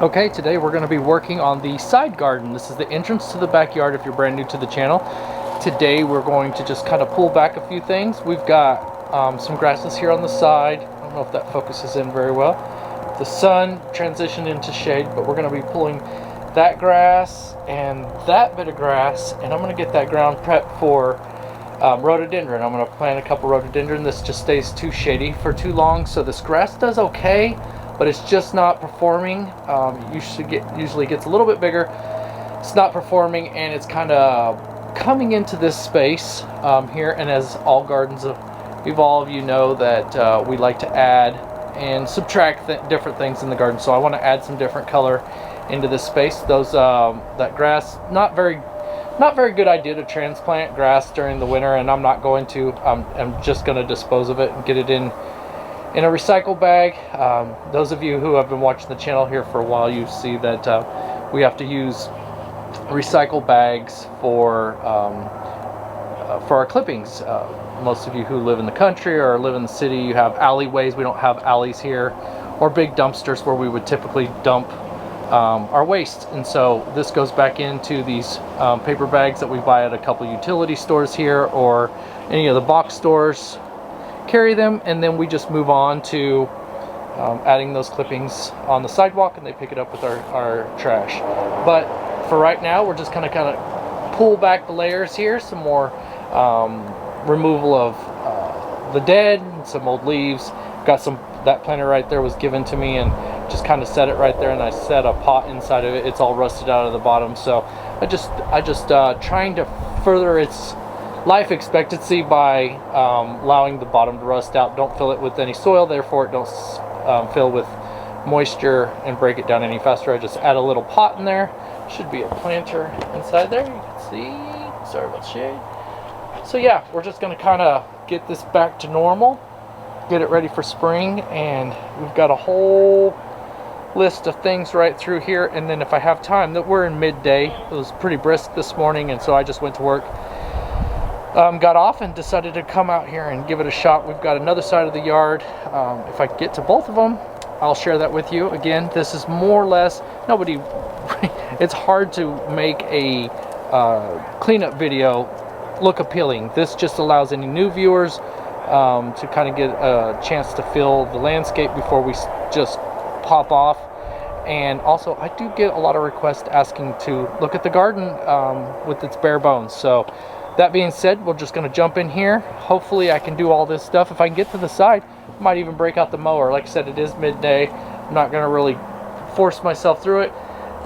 Okay, today we're going to be working on the side garden. This is the entrance to the backyard if you're brand new to the channel. Today we're going to just kind of pull back a few things. We've got some grasses here on the side. I don't know if that focuses in very well. The sun transitioned into shade, but we're going to be pulling that grass and that bit of grass, and I'm going to get that ground prepped for rhododendron. I'm going to plant a couple rhododendron. This just stays too shady for too long, so this grass does okay, but it's just not performing. Usually gets a little bit bigger. It's not performing, and it's kind of coming into this space here. And as all gardens evolve, you know that we like to add and subtract different things in the garden. So I want to add some different color into this space. That grass, not very good idea to transplant grass during the winter, and I'm not going to. I'm just going to dispose of it and get it in a recycle bag. Those of you who have been watching the channel here for a while, you see that we have to use recycle bags for our clippings. Most of you who live in the country or live in the city, you have alleyways. We don't have alleys here, or big dumpsters where we would typically dump our waste. And so this goes back into these paper bags that we buy at a couple utility stores here or any of the box stores. Carry them, and then we just move on to adding those clippings on the sidewalk, and they pick it up with our trash. But for right now, we're just kind of pull back the layers here. Some more removal of the dead, some old leaves. Got that planter right there was given to me, and just kind of set it right there, and I set a pot inside of it. It's all rusted out of the bottom, so I just trying to further its life expectancy by allowing the bottom to rust out. Don't fill it with any soil, therefore it don't fill with moisture and break it down any faster. I just add a little pot in there. Should be a planter inside there, you can see. Sorry about the shade. So yeah, we're just going to kind of get this back to normal, get it ready for spring, and we've got a whole list of things right through here. And then if I have time, that we're in midday. It was pretty brisk this morning, and so I just went to work. Got off and decided to come out here and give it a shot. We've got another side of the yard. If I get to both of them, I'll share that with you. Again, this is more or less it's hard to make a cleanup video look appealing. This just allows any new viewers to kind of get a chance to feel the landscape before we just pop off. And also, I do get a lot of requests asking to look at the garden with its bare bones. So that being said, we're just going to jump in here. Hopefully I can do all this stuff. If I can get to the side, I might even break out the mower. Like I said, it is midday. I'm not going to really force myself through it.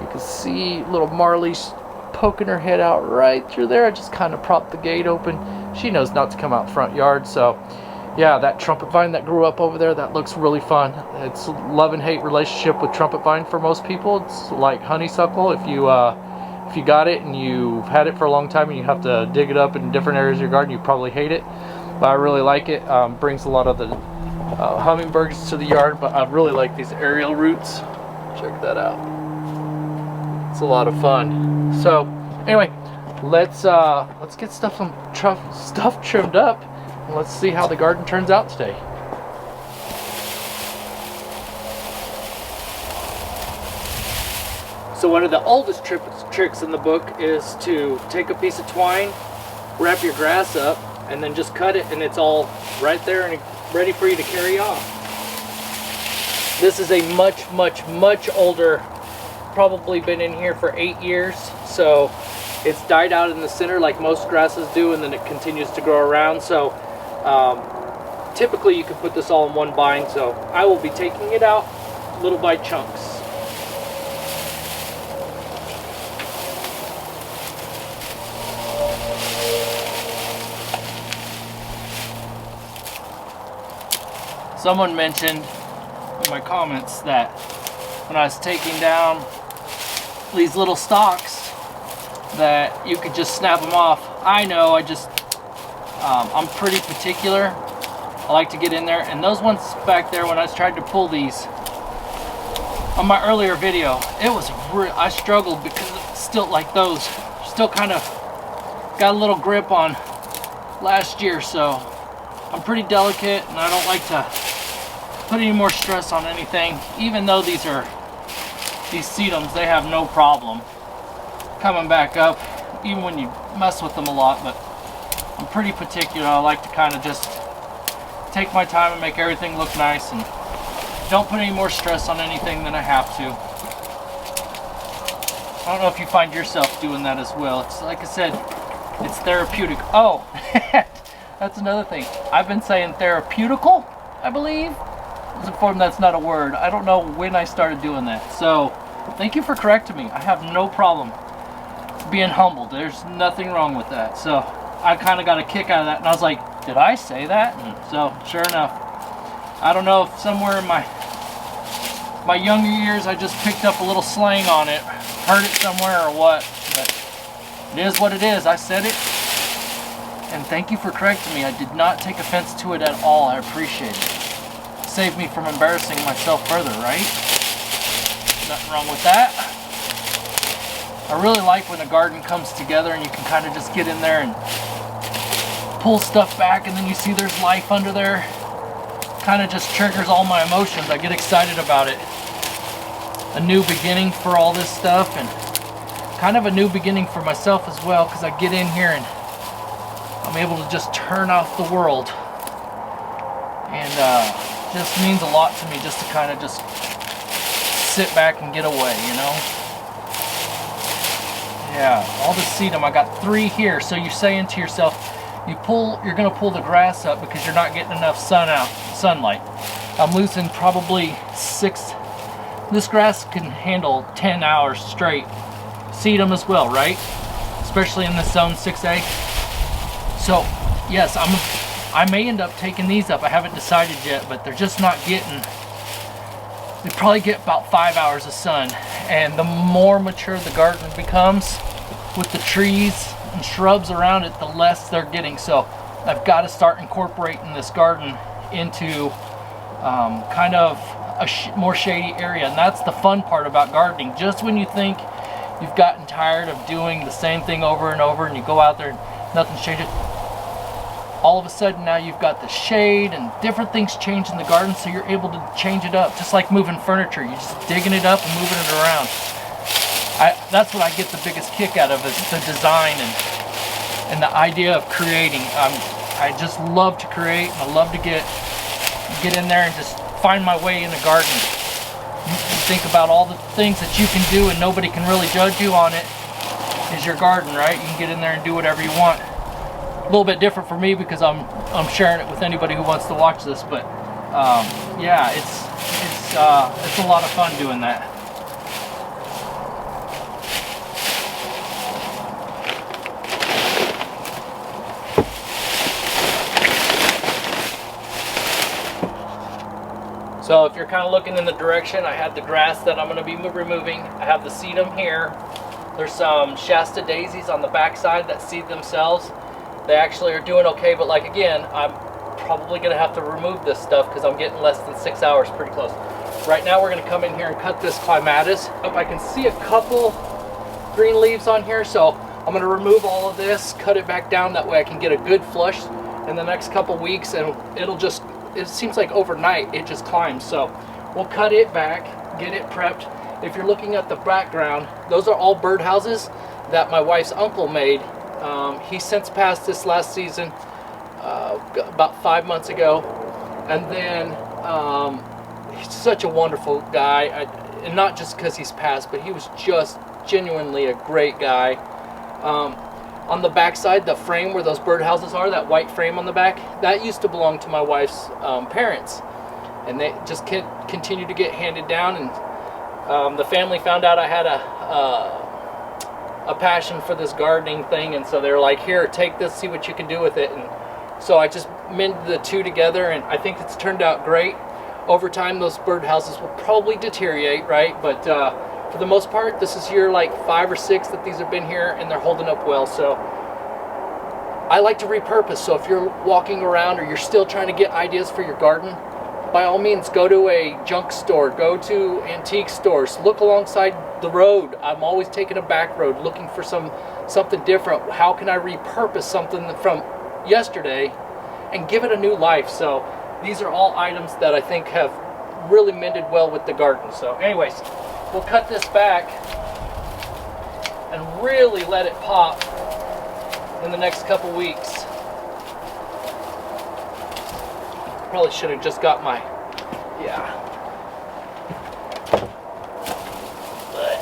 You can see little Marley's poking her head out right through there. I just kind of propped the gate open. She knows not to come out front yard. So yeah, that trumpet vine that grew up over there, that looks really fun. It's a love and hate relationship with trumpet vine for most people. It's like honeysuckle. If you got it and you've had it for a long time and you have to dig it up in different areas of your garden, you probably hate it. But I really like it. Brings a lot of the hummingbirds to the yard. But I really like these aerial roots. Check that out. It's a lot of fun. So anyway, let's get stuff trimmed up, and let's see how the garden turns out today. So one of the oldest tricks in the book is to take a piece of twine, wrap your grass up, and then just cut it, and it's all right there and ready for you to carry off. This is a much older, probably been in here for 8 years, so it's died out in the center like most grasses do, and then it continues to grow around. So typically you can put this all in one bind, so I will be taking it out little by chunks. Someone mentioned in my comments that when I was taking down these little stalks that you could just snap them off. I know, I'm pretty particular. I like to get in there, and those ones back there, when I tried to pull these on my earlier video, it was I struggled because it's still like those still kind of got a little grip on last year, so I'm pretty delicate, and I don't like to put any more stress on anything, even though these are these sedums, they have no problem coming back up, even when you mess with them a lot. But I'm pretty particular. I like to kind of just take my time and make everything look nice, and don't put any more stress on anything than I have to. I don't know if you find yourself doing that as well. It's like I said, it's therapeutic. Oh, that's another thing. I've been saying therapeutical, I believe. As a form, that's not a word. I don't know when I started doing that. So thank you for correcting me. I have no problem being humbled. There's nothing wrong with that. So I kind of got a kick out of that, and I was like, did I say that? And so sure enough, I don't know if somewhere in my younger years I just picked up a little slang on it, heard it somewhere or what, but it is what it is. I said it, and thank you for correcting me. I did not take offense to it at all. I appreciate it. Saved me from embarrassing myself further, right? Nothing wrong with that. I really like when a garden comes together and you can kind of just get in there and pull stuff back, and then you see there's life under there. Kind of just triggers all my emotions. I get excited about it. A new beginning for all this stuff, and kind of a new beginning for myself as well, because I get in here and I'm able to just turn off the world, and just means a lot to me just to kind of just sit back and get away, you know. Yeah, all the sedum. I got 3 here. So you're saying to yourself, you're gonna pull the grass up because you're not getting enough sunlight. I'm losing probably 6. This grass can handle 10 hours straight. Sedum as well, right? Especially in this zone 6A. So yes, I may end up taking these up. I haven't decided yet, but they're just not getting. They probably get about 5 hours of sun, and the more mature the garden becomes with the trees and shrubs around it, the less they're getting. So I've got to start incorporating this garden into kind of a more shady area, and that's the fun part about gardening. Just when you think you've gotten tired of doing the same thing over and over, and you go out there and nothing's changing, all of a sudden now you've got the shade and different things change in the garden, so you're able to change it up, just like moving furniture. You're just digging it up and moving it around. That's what I get the biggest kick out of, is the design and the idea of creating. I just love to create, and I love to get in there and just find my way in a garden. You think about all the things that you can do and nobody can really judge you on it. Is your garden, right? You can get in there and do whatever you want. A little bit different for me because I'm sharing it with anybody who wants to watch this, but yeah, it's a lot of fun doing that. So if you're kind of looking in the direction, I had the grass that I'm going to be removing. I have the sedum here. There's some Shasta daisies on the back side that seed themselves. They actually are doing okay, but like again, I'm probably going to have to remove this stuff because I'm getting less than 6 hours, pretty close. Right now we're going to come in here and cut this clematis. I can see a couple green leaves on here, so I'm going to remove all of this, cut it back down. That way I can get a good flush in the next couple weeks, and it seems like overnight it just climbs. So we'll cut it back, get it prepped. If you're looking at the background, those are all birdhouses that my wife's uncle made. He since passed this last season, about 5 months ago. And then he's such a wonderful guy, and not just because he's passed, but he was just genuinely a great guy. On the back side, the frame where those birdhouses are, that white frame on the back, that used to belong to my wife's parents, and they just continue to get handed down. And the family found out I had a passion for this gardening thing, and so they're like, here, take this, see what you can do with it. And so I just mended the two together, and I think it's turned out great. Over time, those birdhouses will probably deteriorate, right? But for the most part, this is year like 5 or 6 that these have been here, and they're holding up well. So I like to repurpose. So if you're walking around or you're still trying to get ideas for your garden, by all means, go to a junk store, go to antique stores, look alongside the road. I'm always taking a back road, looking for something different. How can I repurpose something from yesterday and give it a new life? So these are all items that I think have really mended well with the garden. So anyways, we'll cut this back and really let it pop in the next couple weeks. Probably should have just got my, yeah. But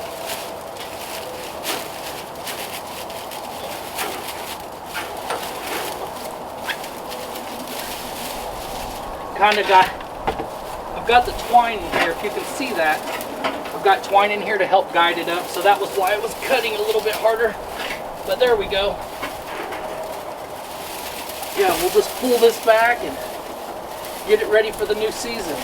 kind of got, I've got the twine in here, if you can see that. I've got twine in here to help guide it up, so that was why it was cutting a little bit harder. But there we go. Yeah, we'll just pull this back and get it ready for the new season.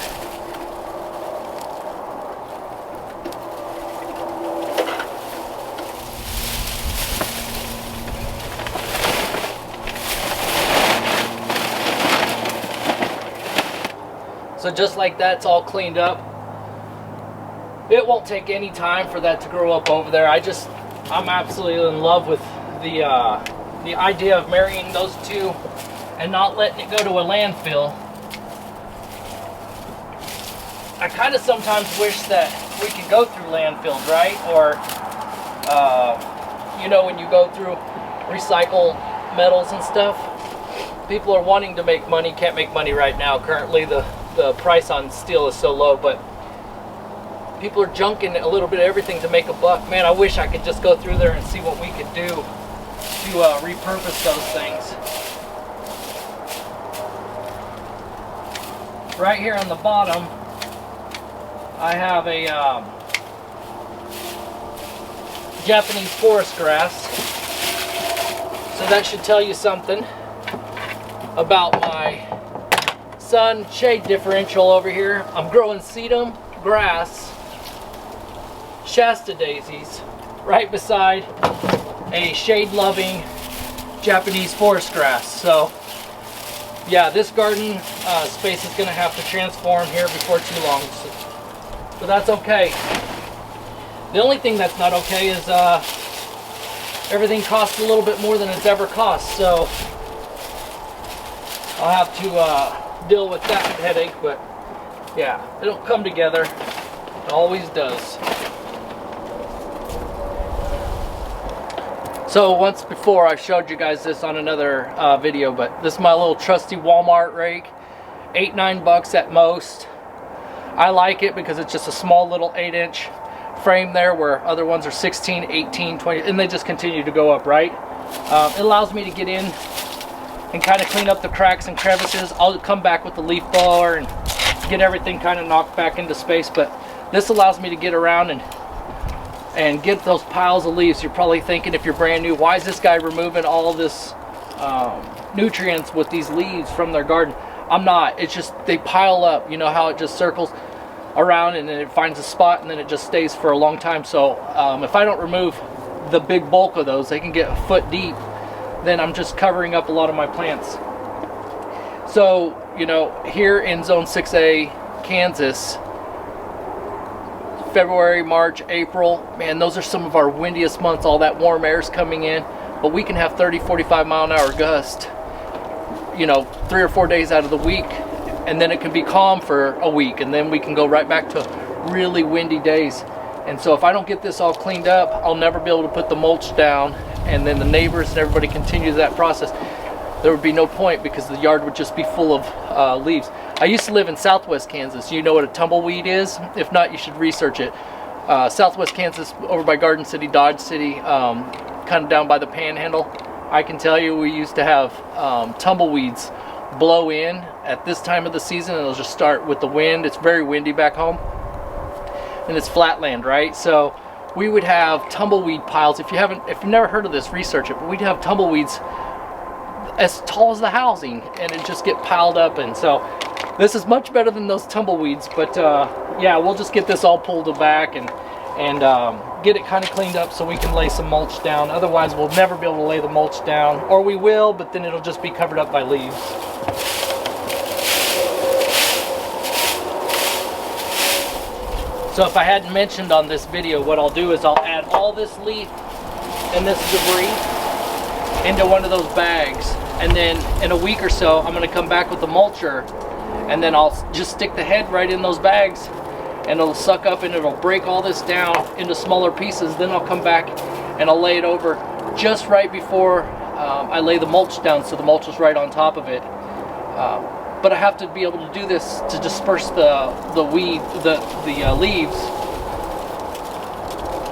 So just like that's all cleaned up. It won't take any time for that to grow up over there. I'm absolutely in love with the idea of marrying those two and not letting it go to a landfill. I kind of sometimes wish that we could go through landfills, right? Or, you know, when you go through recycle metals and stuff, people are wanting to make money, can't make money right now. Currently the price on steel is so low, but people are junking a little bit of everything to make a buck. Man, I wish I could just go through there and see what we could do to repurpose those things. Right here on the bottom, I have a Japanese forest grass. So that should tell you something about my sun shade differential over here. I'm growing sedum grass, Shasta daisies, right beside a shade-loving Japanese forest grass. So yeah, this garden space is going to have to transform here before too long. But that's okay. The only thing that's not okay is everything costs a little bit more than it's ever cost. So I'll have to deal with that headache. But yeah, it'll come together. It always does. So once before I showed you guys this on another video, but this is my little trusty Walmart rake. $8-9 at most. I like it because it's just a small little 8-inch frame there, where other ones are 16, 18, 20, and they just continue to go up, right? It allows me to get in and kind of clean up the cracks and crevices. I'll come back with the leaf blower and get everything kind of knocked back into space, but this allows me to get around and get those piles of leaves. You're probably thinking, if you're brand new, why is this guy removing all this nutrients with these leaves from their garden? I'm not. It's just they pile up. You know how it just circles around and then it finds a spot and then it just stays for a long time. So if I don't remove the big bulk of those, they can get a foot deep, then I'm just covering up a lot of my plants. So, you know, here in Zone 6A, Kansas, February, March, April, man, those are some of our windiest months. All that warm air is coming in, but we can have 30, 45 mile an hour gust, you know, 3 or 4 days out of the week, and then it can be calm for a week, and then we can go right back to really windy days. And so if I don't get this all cleaned up, I'll never be able to put the mulch down, and then the neighbors and everybody continues that process. There would be no point, because the yard would just be full of leaves. I used to live in Southwest Kansas. You know what a tumbleweed is? If not, you should research it. Southwest Kansas, over by Garden City, Dodge City, kind of down by the Panhandle. I can tell you, we used to have tumbleweeds blow in at this time of the season, and it'll just start with the wind. It's very windy back home, and it's flatland, right? So we would have tumbleweed piles. If you've never heard of this, research it. But we'd have tumbleweeds as tall as the housing, and it just get piled up. And so this is much better than those tumbleweeds. But yeah, we'll just get this all pulled back and get it kind of cleaned up so we can lay some mulch down. Otherwise, we'll never be able to lay the mulch down, or we will, but then it'll just be covered up by leaves. So if I hadn't mentioned on this video, what I'll do is I'll add all this leaf and this debris into one of those bags, and then in a week or so I'm going to come back with the mulcher, and then I'll just stick the head right in those bags, and it'll suck up and it'll break all this down into smaller pieces. Then I'll come back and I'll lay it over just right before I lay the mulch down, so the mulch is right on top of it. But I have to be able to do this to disperse the leaves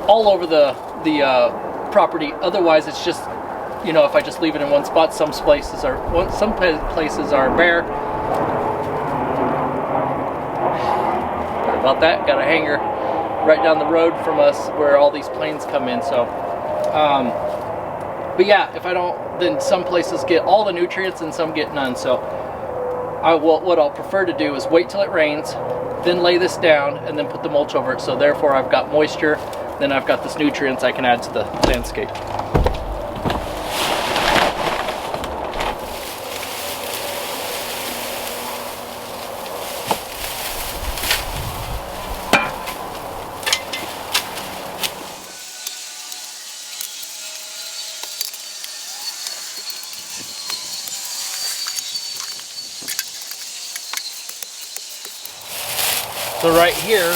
all over the property. Otherwise, it's just, you know, if I just leave it in one spot, some places are bare. Sorry about that. Got a hanger right down the road from us where all these planes come in. So, but yeah, if I don't, then some places get all the nutrients and some get none. So, what I'll prefer to do is wait till it rains, then lay this down, and then put the mulch over it. So therefore, I've got moisture. Then I've got this nutrients I can add to the landscape. So right here,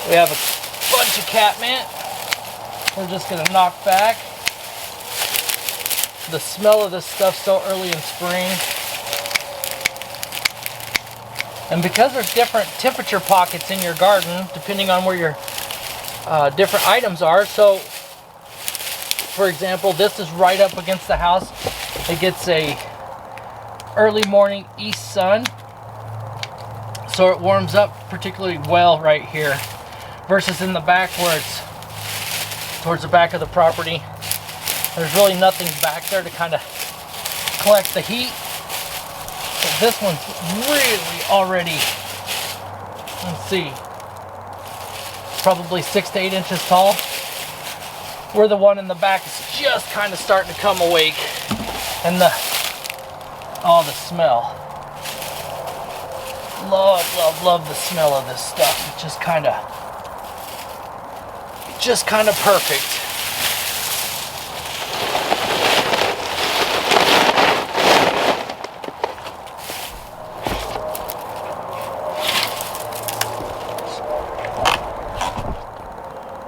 we have a bunch of catmint. We're just gonna knock back. The smell of this stuff so early in spring. And because there's different temperature pockets in your garden, depending on where your different items are. So, for example, this is right up against the house. It gets a early morning east sun. So it warms up particularly well right here, versus in the back where it's towards the back of the property. There's really nothing back there to kind of collect the heat. So this one's really already, let's see, probably 6 to 8 inches tall. Where the one in the back is just kind of starting to come awake. And the smell. Love the smell of this stuff. It's just kind of perfect.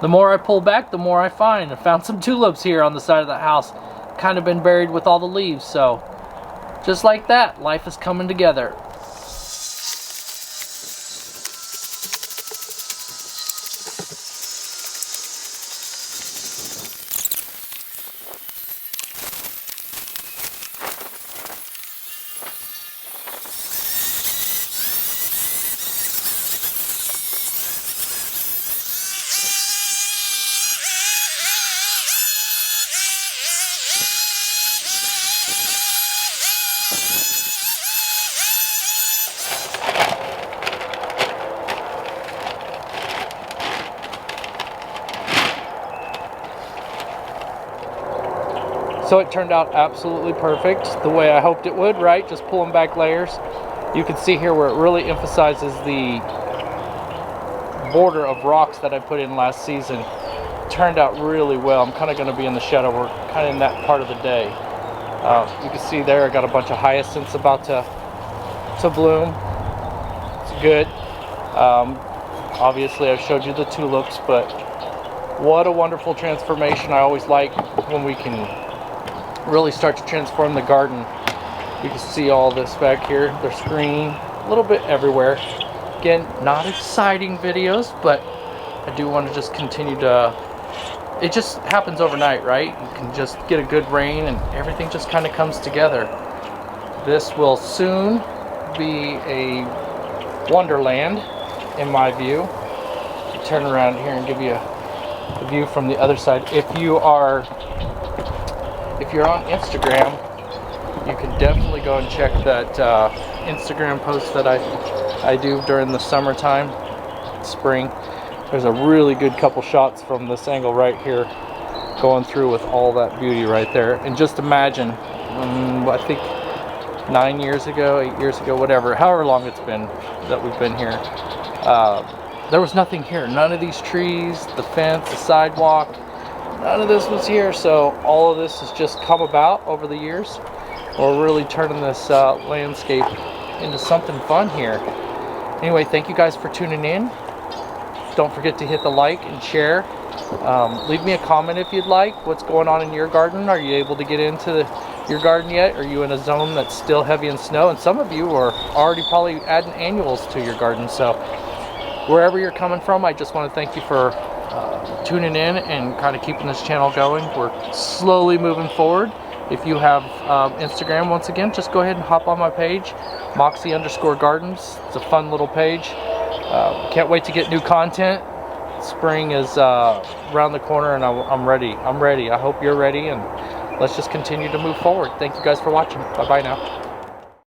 The more I pull back, the more I find. I found some tulips here on the side of the house. Kind of been buried with all the leaves, so just like that, life is coming together. So it turned out absolutely perfect, the way I hoped it would, right? Just pulling back layers. You can see here where it really emphasizes the border of rocks that I put in last season. Turned out really well. I'm kind of going to be in the shadow. We're kind of in that part of the day. You can see there I got a bunch of hyacinths about to bloom. It's good. Obviously I showed you the tulips, but what a wonderful transformation. I always like when we can really start to transform the garden. You can see all this back here. There's green a little bit everywhere. Again, not exciting videos, but I do want to just continue to, it just happens overnight, right? You can just get a good rain and everything just kind of comes together. This will soon be a wonderland in my view. Turn around here and give you a view from the other side. If you're on Instagram, you can definitely go and check that Instagram post that I do during the summertime, spring. There's a really good couple shots from this angle right here, going through with all that beauty right there. And just imagine, I think 9 years ago, 8 years ago, whatever, however long it's been that we've been here, there was nothing here. None of these trees, the fence, the sidewalk, none of this was here. So all of this has just come about over the years. We're really turning this landscape into something fun here. Anyway, thank you guys for tuning in. Don't forget to hit the like and share. Leave me a comment if you'd like. What's going on in your garden? Are you able to get into your garden yet? Are you in a zone that's still heavy in snow? And some of you are already probably adding annuals to your garden. So wherever you're coming from, I just want to thank you for tuning in and kind of keeping this channel going. We're slowly moving forward. If you have Instagram, once again, just go ahead and hop on my page, Moxie_Gardens. It's a fun little page. Can't wait to get new content. Spring is around the corner, and I'm ready. I hope you're ready, and let's just continue to move forward. Thank you guys for watching. Bye bye now.